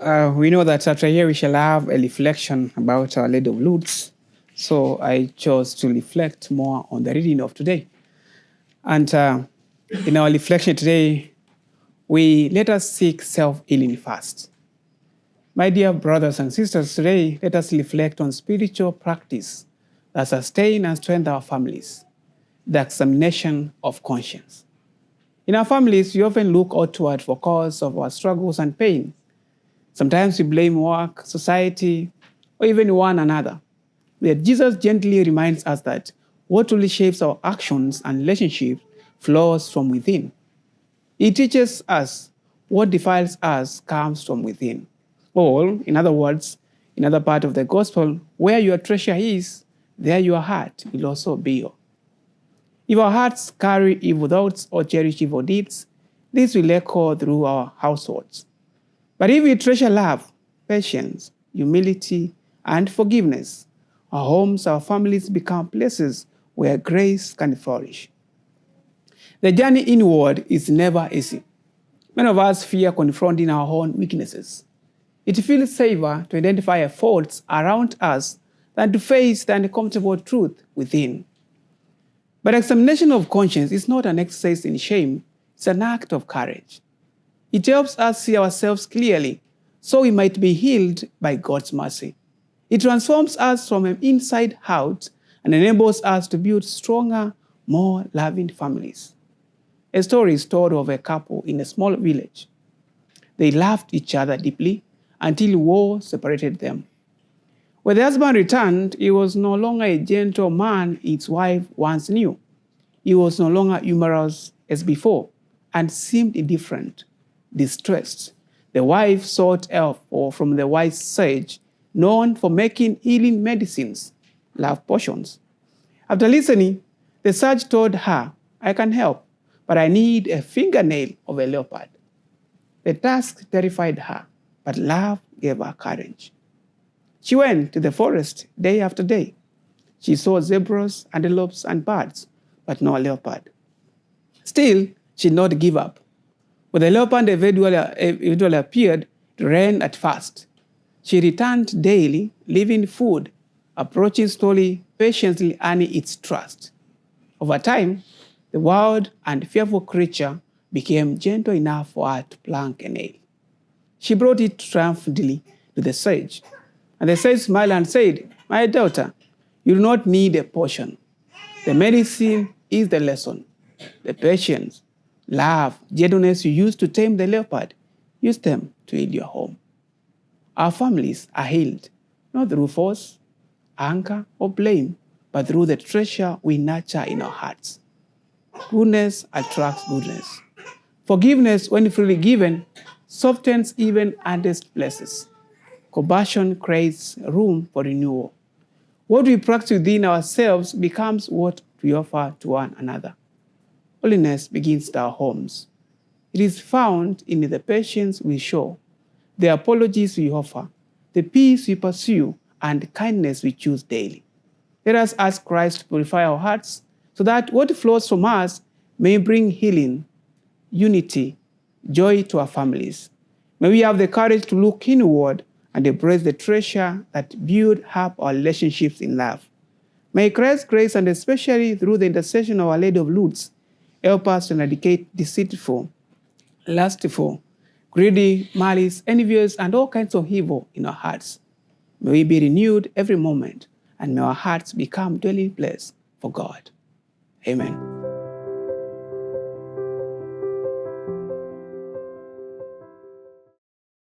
We know that after here we shall have a reflection about Our Lady of Lourdes. So I chose to reflect more on the reading of today. And in our reflection today, let us seek self-healing first. My dear brothers and sisters, today let us reflect on spiritual practice that sustain and strengthen our families, the examination of conscience. In our families, we often look outward for cause of our struggles and pain. Sometimes we blame work, society, or even one another. Yet Jesus gently reminds us that what really shapes our actions and relationships flows from within. He teaches us what defiles us comes from within. Or, in other words, in another part of the gospel, where your treasure is, there your heart will also be. If our hearts carry evil thoughts or cherish evil deeds, this will echo through our households. But if we treasure love, patience, humility, and forgiveness, our homes, our families become places where grace can flourish. The journey inward is never easy. Many of us fear confronting our own weaknesses. It feels safer to identify faults around us than to face the uncomfortable truth within. But examination of conscience is not an exercise in shame, it's an act of courage. It helps us see ourselves clearly so we might be healed by God's mercy. It transforms us from an inside out and enables us to build stronger, more loving families. A story is told of a couple in a small village. They loved each other deeply until war separated them. When the husband returned, he was no longer a gentle man his wife once knew. He was no longer humorous as before and seemed indifferent, distressed. The wife sought help from the wise sage, known for making healing medicines, love potions. After listening, the sage told her, "I can help, but I need a fingernail of a leopard." The task terrified her, but love gave her courage. She went to the forest day after day. She saw zebras, antelopes, and birds, but no leopard. Still, she did not give up. When the leopard eventually appeared, it ran at first. She returned daily, leaving food, approaching slowly, patiently earning its trust. Over time, the wild and fearful creature became gentle enough for her to plunk a nail. She brought it triumphantly to the sage, and the sage smiled and said, "My daughter, you do not need a potion. The medicine is the lesson. The patience, love, gentleness you used to tame the leopard, use them to heal your home." Our families are healed, not through force, anger, or blame, but through the treasure we nurture in our hearts. Goodness attracts goodness. Forgiveness, when freely given, softens even hardest places. Compassion creates room for renewal. What we practice within ourselves becomes what we offer to one another. Holiness begins at our homes. It is found in the patience we show, the apologies we offer, the peace we pursue, and the kindness we choose daily. Let us ask Christ to purify our hearts so that what flows from us may bring healing, unity, joy to our families. May we have the courage to look inward and embrace the treasure that build up our relationships in love. May Christ's grace, and especially through the intercession of Our Lady of Lourdes, help us to eradicate deceitful, lustful, greedy, malice, envious, and all kinds of evil in our hearts. May we be renewed every moment, and may our hearts become dwelling place for God. Amen.